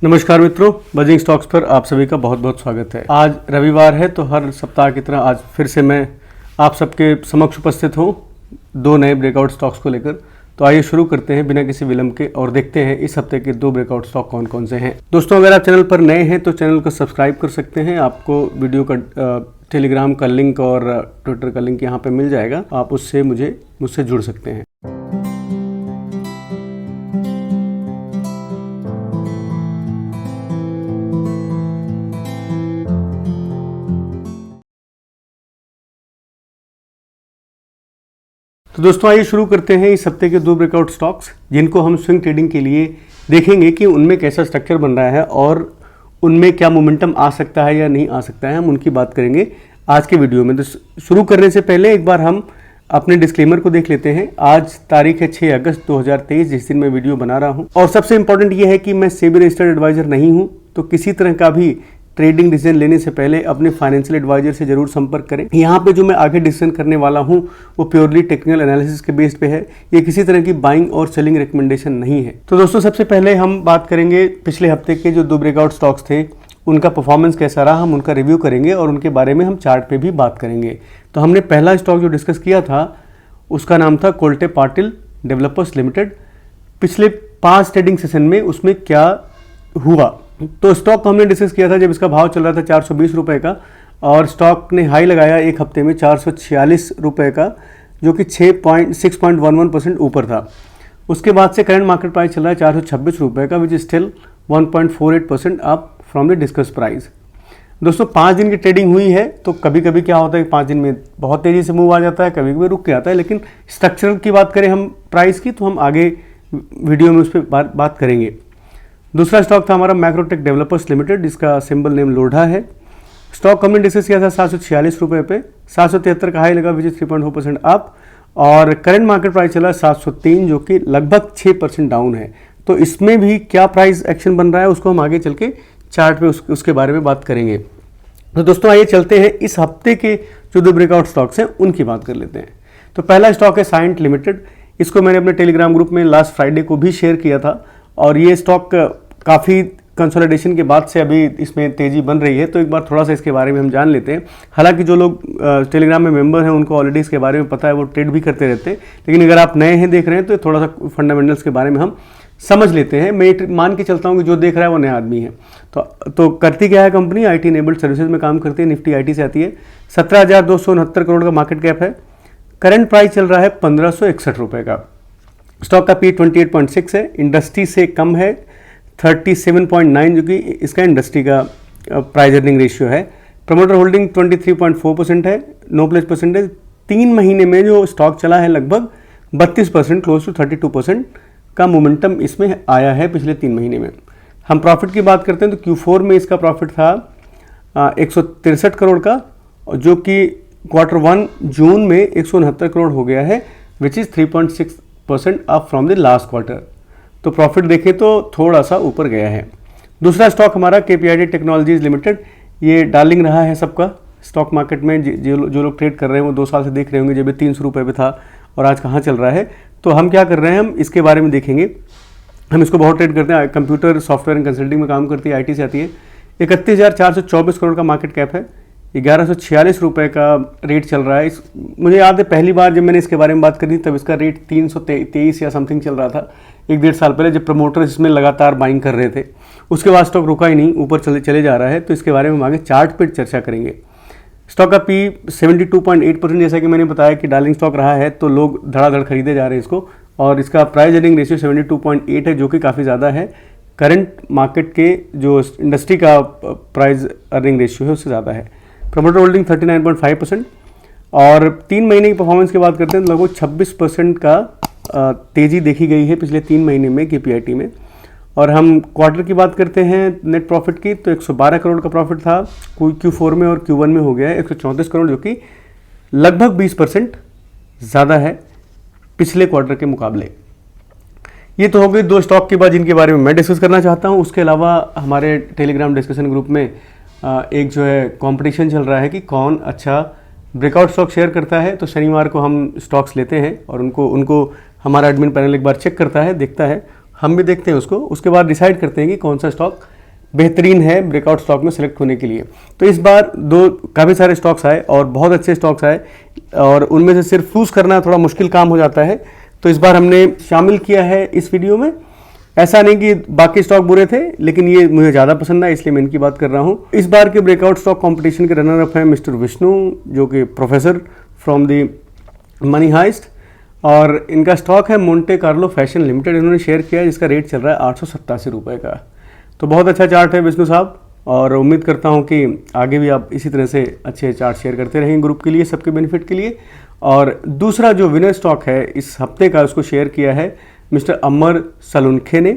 नमस्कार मित्रों, buzzing stocks पर आप सभी का बहुत बहुत स्वागत है। आज रविवार है तो हर सप्ताह की तरह आज फिर से मैं आप सबके समक्ष उपस्थित हूँ दो नए ब्रेकआउट स्टॉक्स को लेकर। तो आइए शुरू करते हैं बिना किसी विलंब के और देखते हैं इस हफ्ते के दो ब्रेकआउट स्टॉक कौन कौन से हैं। दोस्तों, अगर आप चैनल पर नए हैं तो चैनल को सब्सक्राइब कर सकते हैं। आपको वीडियो का टेलीग्राम का लिंक और ट्विटर का लिंक यहाँ पर मिल जाएगा, आप उससे मुझसे जुड़ सकते हैं। तो दोस्तों, आइए शुरू करते हैं इस हफ्ते के दो ब्रेकआउट स्टॉक्स, जिनको हम स्विंग ट्रेडिंग के लिए देखेंगे कि उनमें कैसा स्ट्रक्चर बन रहा है और उनमें क्या मोमेंटम आ सकता है या नहीं आ सकता है। हम उनकी बात करेंगे आज के वीडियो में। तो शुरू करने से पहले एक बार हम अपने डिस्क्लेमर को देख लेते हैं। आज तारीख है 6 अगस्त 2023, जिस दिन मैं वीडियो बना रहा हूँ। और सबसे इंपॉर्टेंट ये है कि मैं सेबी रजिस्टर्ड एडवाइजर नहीं हूँ, तो किसी तरह का भी ट्रेडिंग डिसीजन लेने से पहले अपने फाइनेंशियल एडवाइजर से जरूर संपर्क करें। यहाँ पे जो मैं आगे डिसीजन करने वाला हूँ वो प्योरली टेक्निकल एनालिसिस के बेस पे है, ये किसी तरह की बाइंग और सेलिंग रिकमेंडेशन नहीं है। तो दोस्तों, सबसे पहले हम बात करेंगे पिछले हफ्ते के जो दो ब्रेकआउट स्टॉक्स थे उनका परफॉर्मेंस कैसा रहा। हम उनका रिव्यू करेंगे और उनके बारे में हम चार्ट पे भी बात करेंगे। तो हमने पहला स्टॉक जो डिस्कस किया था उसका नाम था कोल्टे पाटिल डेवलपर्स लिमिटेड। पिछले 5 ट्रेडिंग सेशन में उसमें क्या हुआ, तो स्टॉक को हमने डिस्कस किया था जब इसका भाव चल रहा था 420 रुपये का, और स्टॉक ने हाई लगाया एक हफ्ते में 446 रुपये का, जो कि 6.11% ऊपर था। उसके बाद से करंट मार्केट प्राइस चल रहा है 426 रुपये का, which is still 1.48% up from the discuss price. दोस्तों, 5 दिन की ट्रेडिंग हुई है, तो कभी कभी क्या होता है कि 5 दिन में बहुत तेज़ी से मूव आ जाता है, कभी कभी रुक के आता है। लेकिन स्ट्रक्चरल की बात करें हम प्राइस की, तो हम आगे वीडियो में उस पर बात करेंगे। दूसरा स्टॉक था हमारा मैक्रोटेक डेवलपर्स लिमिटेड, जिसका सिंबल नेम लोढ़ा है। स्टॉक हमने डिस्कस किया था 746 रुपये पे, 773 का हाई लगा, विच इज 3.4% अप, और करंट मार्केट प्राइस चला 703, जो कि लगभग 6% डाउन है। तो इसमें भी क्या प्राइस एक्शन बन रहा है उसको हम आगे चल के चार्ट पे उसके बारे में बात करेंगे। तो दोस्तों, आइए चलते हैं इस हफ्ते के जो दो ब्रेकआउट स्टॉक्स हैं उनकी बात कर लेते हैं। तो पहला स्टॉक है साइंट लिमिटेड। इसको मैंने अपने टेलीग्राम ग्रुप में लास्ट फ्राइडे को भी शेयर किया था, और ये स्टॉक काफ़ी कंसोलिडेशन के बाद से अभी इसमें तेज़ी बन रही है। तो एक बार थोड़ा सा इसके बारे में हम जान लेते हैं। हालांकि जो लोग टेलीग्राम में मेंबर हैं उनको ऑलरेडी इसके बारे में पता है, वो ट्रेड भी करते रहते हैं। लेकिन अगर आप नए हैं, देख रहे हैं, तो थोड़ा सा फंडामेंटल्स के बारे में हम समझ लेते हैं। मैं मान के चलता हूँ कि जो देख रहा है वो नया आदमी है। तो करती क्या है कंपनी? IT इनेबल्ड सर्विसेज में काम करती है, निफ्टी IT से आती है। 17,269 करोड़ का मार्केट कैप है। करंट प्राइस चल रहा है 1561 रुपये का। स्टॉक का P 28.6 है, इंडस्ट्री से कम है 37.9, जो कि इसका इंडस्ट्री का प्राइस अर्निंग रेशियो है। प्रमोटर होल्डिंग 23.4% है। नो प्लेस परसेंटेज 3 महीने में जो स्टॉक चला है लगभग 32%, क्लोज टू 32% का मोमेंटम इसमें आया है पिछले 3 महीने में। हम प्रॉफिट की बात करते हैं तो Q4 में इसका प्रॉफिट था 163 करोड़ का, जो कि Q1 जून में 169 करोड़ हो गया है, which is 3.6% up from the last quarter. तो प्रॉफिट देखें तो थोड़ा सा ऊपर गया है। दूसरा स्टॉक हमारा KPIT टेक्नोलॉजीज लिमिटेड। ये डार्लिंग रहा है सबका स्टॉक मार्केट में। जो लोग ट्रेड कर रहे हैं वो 2 साल से देख रहे होंगे, जब 300 रुपये पे था और आज कहाँ चल रहा है। तो हम क्या कर रहे हैं, हम इसके बारे में देखेंगे। हम इसको बहुत ट्रेड करते हैं, कंप्यूटर सॉफ्टवेयर एंड कंसल्टिंग में काम करती है, IT से आती है। 31,424 करोड़ का मार्केट कैप है। 1146 रुपये का रेट चल रहा है। मुझे याद है पहली बार जब मैंने इसके बारे में बात करी तब इसका रेट 323 या समथिंग चल रहा था, 1-1.5 साल पहले, जब प्रमोटर्स इसमें लगातार बाइंग कर रहे थे। उसके बाद स्टॉक रुका ही नहीं, ऊपर चले जा रहा है। तो इसके बारे में हम आगे चार्ट पर चर्चा करेंगे। स्टॉक का P 72.8%, जैसा कि मैंने बताया कि डार्लिंग स्टॉक रहा है, तो लोग धड़ाधड़ खरीदे जा रहे हैं इसको। और इसका प्राइस अर्निंग रेशियो 72.8 है, जो कि काफ़ी ज़्यादा है। करंट मार्केट के जो इंडस्ट्री का प्राइस अर्निंग रेशियो है उससे ज़्यादा है। Promoter holding 39.5%। और 3 महीने की परफॉर्मेंस की बात करते हैं तो लगभग 26% का तेज़ी देखी गई है पिछले 3 महीने में KPIT में। और हम क्वार्टर की बात करते हैं नेट प्रॉफिट की, तो 112 करोड़ का प्रॉफिट था Q4 में, और Q1 में हो गया है 134 करोड़, जो कि लगभग 20% ज़्यादा है पिछले क्वार्टर के मुकाबले। ये तो हो गई 2 स्टॉक की बात जिनके बारे में मैं डिस्कस करना चाहता हूँ। उसके अलावा हमारे टेलीग्राम डिस्कशन ग्रुप में एक जो है कंपटीशन चल रहा है कि कौन अच्छा ब्रेकआउट स्टॉक शेयर करता है। तो शनिवार को हम स्टॉक्स लेते हैं और उनको हमारा एडमिन पैनल एक बार चेक करता है, देखता है। हम भी देखते हैं उसको, उसके बाद डिसाइड करते हैं कि कौन सा स्टॉक बेहतरीन है ब्रेकआउट स्टॉक में सेलेक्ट होने के लिए। तो इस बार काफ़ी सारे स्टॉक्स आए और बहुत अच्छे स्टॉक्स आए, और उनमें से सिर्फ चूज़ करना थोड़ा मुश्किल काम हो जाता है। तो इस बार हमने शामिल किया है इस वीडियो में। ऐसा नहीं कि बाकी स्टॉक बुरे थे, लेकिन ये मुझे ज़्यादा पसंद है, इसलिए मैं इनकी बात कर रहा हूँ। इस बार के ब्रेकआउट स्टॉक कंपटीशन के रनर अप हैं मिस्टर विष्णु, जो कि professor from the money heist, और इनका स्टॉक है मोंटे कार्लो फैशन लिमिटेड। इन्होंने शेयर किया है, जिसका रेट चल रहा है 887 रुपये का। तो बहुत अच्छा चार्ट है विष्णु साहब, और उम्मीद करता हूँ कि आगे भी आप इसी तरह से अच्छे चार्ट शेयर करते रहेंगे ग्रुप के लिए, सबके बेनिफिट के लिए। और दूसरा जो विनर स्टॉक है इस हफ्ते का, उसको शेयर किया है मिस्टर अमर सलुनखे ने।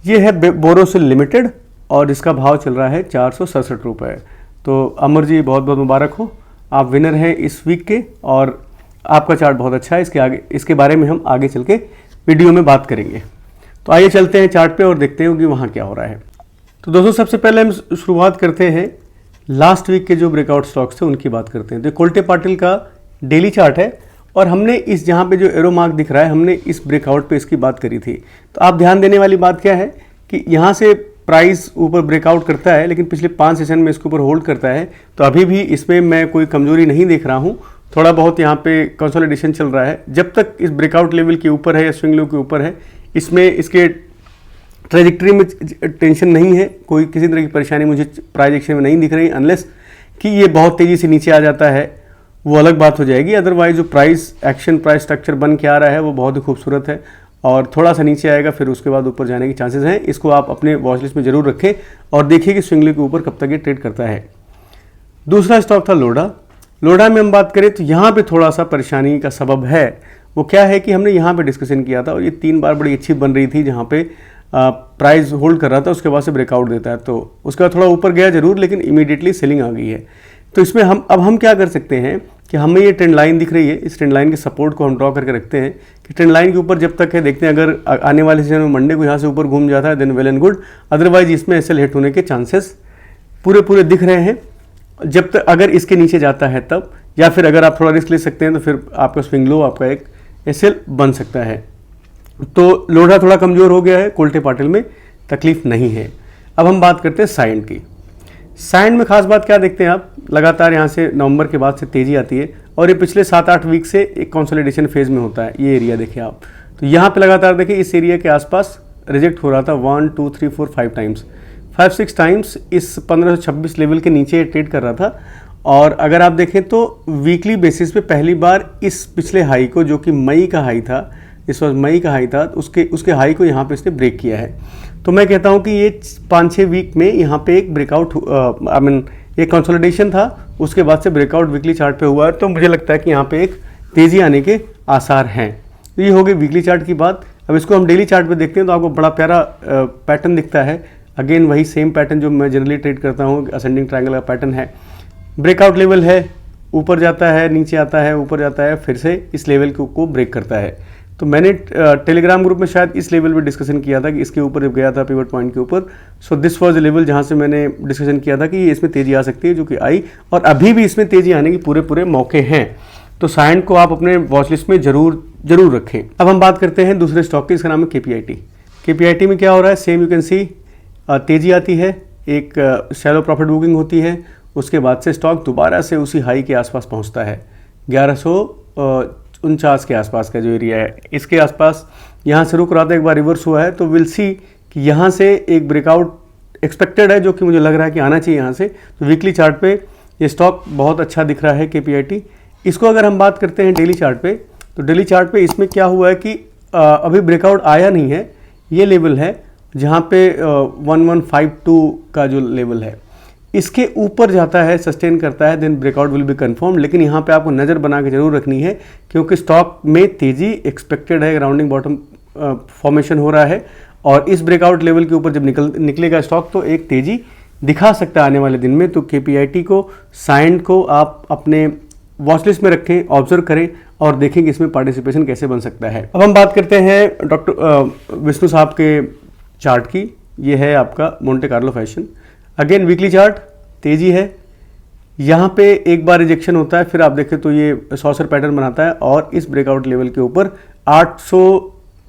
ये है बोरोसिल लिमिटेड, और इसका भाव चल रहा है 467 रुपये। तो अमर जी बहुत बहुत मुबारक हो, आप विनर हैं इस वीक के, और आपका चार्ट बहुत अच्छा है। इसके बारे में हम आगे चल के वीडियो में बात करेंगे। तो आइए चलते हैं चार्ट पे और देखते हैं कि वहाँ क्या हो रहा है। तो दोस्तों सबसे पहले हम शुरुआत करते हैं लास्ट वीक के जो ब्रेकआउट स्टॉक्स थे उनकी बात करते हैं। तो कोल्टे पाटिल का डेली चार्ट है, और हमने इस जहाँ पे जो एरो मार्क दिख रहा है, हमने इस ब्रेकआउट पे इसकी बात करी थी। तो आप ध्यान देने वाली बात क्या है कि यहाँ से प्राइस ऊपर ब्रेकआउट करता है, लेकिन पिछले 5 सेशन में इसके ऊपर होल्ड करता है। तो अभी भी इसमें मैं कोई कमजोरी नहीं देख रहा हूँ, थोड़ा बहुत यहाँ पे कंसोलिडेशन चल रहा है। जब तक इस ब्रेकआउट लेवल के ऊपर है या स्विंग लो के ऊपर है, इसमें इसके ट्रेजेक्टरी में टेंशन नहीं है, कोई किसी तरह की परेशानी मुझे प्राइस एक्शन में नहीं दिख रही, अनलेस कि ये बहुत तेज़ी से नीचे आ जाता है, वो अलग बात हो जाएगी। अदरवाइज जो प्राइस एक्शन, प्राइस स्ट्रक्चर बन के आ रहा है वो बहुत ही खूबसूरत है, और थोड़ा सा नीचे आएगा फिर उसके बाद ऊपर जाने के चांसेस हैं। इसको आप अपने वॉच लिस्ट में जरूर रखें और देखिए कि स्विंग लो के ऊपर कब तक ये ट्रेड करता है। दूसरा स्टॉक था लोडा। लोडा में हम बात करें तो यहाँ पे थोड़ा सा परेशानी का सबब है। वो क्या है कि हमने यहाँ पे डिस्कशन किया था, और ये 3 बार बड़ी अच्छी बन रही थी जहाँ पे प्राइस होल्ड कर रहा था, उसके बाद से ब्रेकआउट देता है। तो उसके बाद थोड़ा ऊपर गया जरूर, लेकिन इमीडिएटली सेलिंग आ गई है। तो इसमें हम क्या कर सकते हैं कि हमें ये ट्रेंड लाइन दिख रही है, इस ट्रेंड लाइन के सपोर्ट को हम ड्रॉ करके रखते हैं कि ट्रेंड लाइन के ऊपर जब तक है, देखते हैं अगर आने वाले सीजन में मंडे को यहाँ से ऊपर घूम जाता है then well and good. Otherwise इसमें एसएल हिट होने के चांसेस पूरे दिख रहे हैं। जब तक अगर इसके नीचे जाता है तब, या फिर अगर आप थोड़ा रिस्क ले सकते हैं तो फिर आपका स्विंग लो, आपका एक एसएल बन सकता है। तो लोढ़ा थोड़ा कमज़ोर हो गया है, कोल्टे पाटिल में तकलीफ नहीं है। अब हम बात करते हैं साइंड की। साइंड में खास बात क्या देखते हैं आप, लगातार यहाँ से नवंबर के बाद से तेज़ी आती है, और ये पिछले 7-8 वीक से एक कंसोलिडेशन फेज में होता है। ये एरिया देखिए आप, तो यहाँ पे लगातार देखिए इस एरिया के आसपास रिजेक्ट हो रहा था 1 2 3 4 5 टाइम्स, 5-6 टाइम्स इस 1526 लेवल के नीचे ट्रेड कर रहा था। और अगर आप देखें तो वीकली बेसिस पे पहली बार इस पिछले हाई को, जो कि मई का हाई था, इस वक्त मई का हाई था, उसके हाई को यहाँ पे इसने ब्रेक किया है। तो मैं कहता हूँ कि ये 5-6 वीक में यहाँ पे एक ब्रेकआउट एक कंसोलिडेशन था, उसके बाद से ब्रेकआउट वीकली चार्ट पे हुआ है। तो मुझे लगता है कि यहाँ पे एक तेज़ी आने के आसार हैं। तो ये हो गई वीकली चार्ट की बात। अब इसको हम डेली चार्ट पे देखते हैं तो आपको बड़ा प्यारा पैटर्न दिखता है। अगेन वही सेम पैटर्न जो मैं जनरली ट्रेड करता हूँ, असेंडिंग ट्रायंगल का पैटर्न है। ब्रेकआउट लेवल है, ऊपर जाता है, नीचे आता है, ऊपर जाता है, फिर से इस लेवल को ब्रेक करता है। तो मैंने टेलीग्राम ग्रुप में शायद इस लेवल पे डिस्कशन किया था कि इसके ऊपर जब गया था पिवट पॉइंट के ऊपर, so this was the level जहाँ से मैंने डिस्कशन किया था कि ये इसमें तेज़ी आ सकती है, जो कि आई, और अभी भी इसमें तेज़ी आने के पूरे मौके हैं। तो साइंड को आप अपने वॉच लिस्ट में जरूर रखें। अब हम बात करते हैं दूसरे स्टॉक की, इसका नाम है केपीआईटी। केपीआईटी में क्या हो रहा है, सेम यू कैन सी तेज़ी आती है, एक शैलो प्रॉफिट बुकिंग होती है, उसके बाद से स्टॉक दोबारा से उसी हाई के आसपास पहुंचता है, 1149 के आसपास का जो एरिया है, इसके आसपास यहाँ से रुक रहा था, एक बार रिवर्स हुआ है। तो विल सी कि यहाँ से एक ब्रेकआउट एक्सपेक्टेड है, जो कि मुझे लग रहा है कि आना चाहिए यहाँ से। तो वीकली चार्ट पे ये स्टॉक बहुत अच्छा दिख रहा है केपीआईटी। इसको अगर हम बात करते हैं डेली चार्ट पे, तो डेली चार्ट पे इसमें क्या हुआ है कि अभी ब्रेकआउट आया नहीं है। ये लेवल है जहाँ पे 1152 का जो लेवल है, इसके ऊपर जाता है, सस्टेन करता है, then breakout will be confirm. लेकिन यहाँ पे आपको नज़र बना के जरूर रखनी है, क्योंकि स्टॉक में तेज़ी एक्सपेक्टेड है, राउंडिंग बॉटम फॉर्मेशन हो रहा है, और इस ब्रेकआउट लेवल के ऊपर जब निकलेगा स्टॉक तो एक तेज़ी दिखा सकता है आने वाले दिन में। तो केपीआईटी को, साइंड को आप अपने वॉच लिस्ट में रखें, ऑब्जर्व करें और देखें कि इसमें पार्टिसिपेशन कैसे बन सकता है। अब हम बात करते हैं डॉक्टर विष्णु साहब के चार्ट की। ये है आपका Monte Carlo fashion. Again weekly chart, तेज़ी है, यहाँ पे एक बार रिजेक्शन होता है, फिर आप देखें तो ये सॉसर पैटर्न बनाता है, और इस ब्रेकआउट लेवल के ऊपर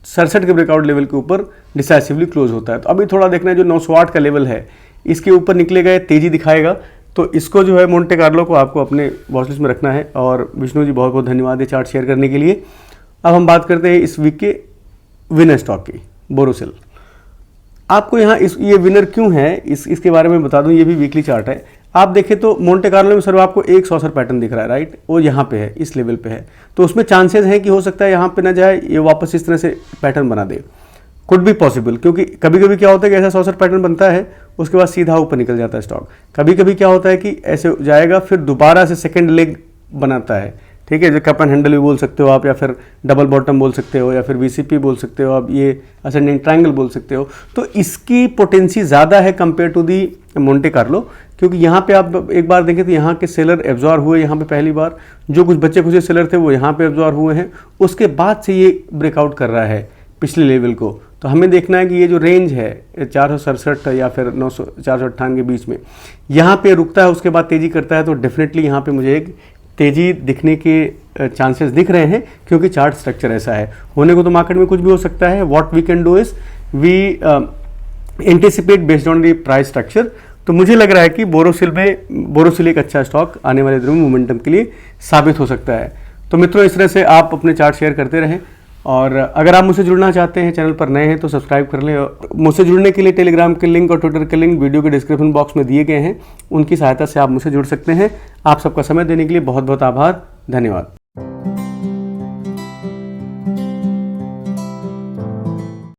67 के ब्रेकआउट लेवल के ऊपर डिसाइसिवली क्लोज होता है। तो अभी थोड़ा देखना है, जो 908 का लेवल है इसके ऊपर निकलेगा, तेजी दिखाएगा। तो इसको जो है मोंटे कार्लो को आपको अपने वॉच लिस्ट में रखना है। और विष्णु जी बहुत बहुत धन्यवाद ये चार्ट शेयर करने के लिए। अब हम बात करते हैं इस वीक के विनर स्टॉक की, बोरोसिल। आपको यहाँ ये विनर क्यों है इसके बारे में बता दूं, ये भी वीकली चार्ट है। आप देखें तो मोंटे कार्लो में सर आपको एक सॉसर पैटर्न दिख रहा है, राइट, वो यहाँ पे है, इस लेवल पे है। तो उसमें चांसेस हैं कि हो सकता है यहाँ पे ना जाए, ये वापस इस तरह से पैटर्न बना दे, कुड बी पॉसिबल। क्योंकि कभी कभी क्या होता है कि ऐसा सॉसर पैटर्न बनता है, उसके बाद सीधा ऊपर निकल जाता है स्टॉक। कभी कभी क्या होता है कि ऐसे जाएगा फिर दोबारा से सेकेंड लेग बनाता है, ठीक है, जो कप एंड हैंडल भी बोल सकते हो आप, या फिर डबल बॉटम बोल सकते हो, या फिर वीसीपी बोल सकते हो आप, ये असेंडिंग ट्रायंगल बोल सकते हो। तो इसकी पोटेंसी ज़्यादा है compare to the Monte Carlo, क्योंकि यहाँ पे आप एक बार देखें तो यहाँ के सेलर एब्जॉर्ब हुए, यहाँ पे पहली बार जो कुछ बच्चे खुचे सेलर थे वो यहाँ पे एब्जॉर्ब हुए हैं, उसके बाद से ये ब्रेकआउट कर रहा है पिछले लेवल को। तो हमें देखना है कि ये जो रेंज है 467 या फिर 458 के बीच में, यहाँ पे रुकता है, उसके बाद तेज़ी करता है, तो डेफिनेटली यहाँ पे मुझे एक तेज़ी दिखने के चांसेस दिख रहे हैं, क्योंकि चार्ट स्ट्रक्चर ऐसा है। होने को तो मार्केट में कुछ भी हो सकता है। What we can do is we anticipate based on the price structure. तो मुझे लग रहा है कि बोरोसिल एक अच्छा स्टॉक आने वाले दिनों में मोमेंटम के लिए साबित हो सकता है। तो मित्रों, इस तरह से आप अपने चार्ट शेयर करते रहें, और अगर आप मुझसे जुड़ना चाहते हैं, चैनल पर नए हैं तो सब्सक्राइब कर लें। मुझसे जुड़ने के लिए टेलीग्राम के लिंक और ट्विटर के लिंक वीडियो के डिस्क्रिप्शन बॉक्स में दिए गए हैं, उनकी सहायता से आप मुझसे जुड़ सकते हैं। आप सबका समय देने के लिए बहुत बहुत आभार, धन्यवाद।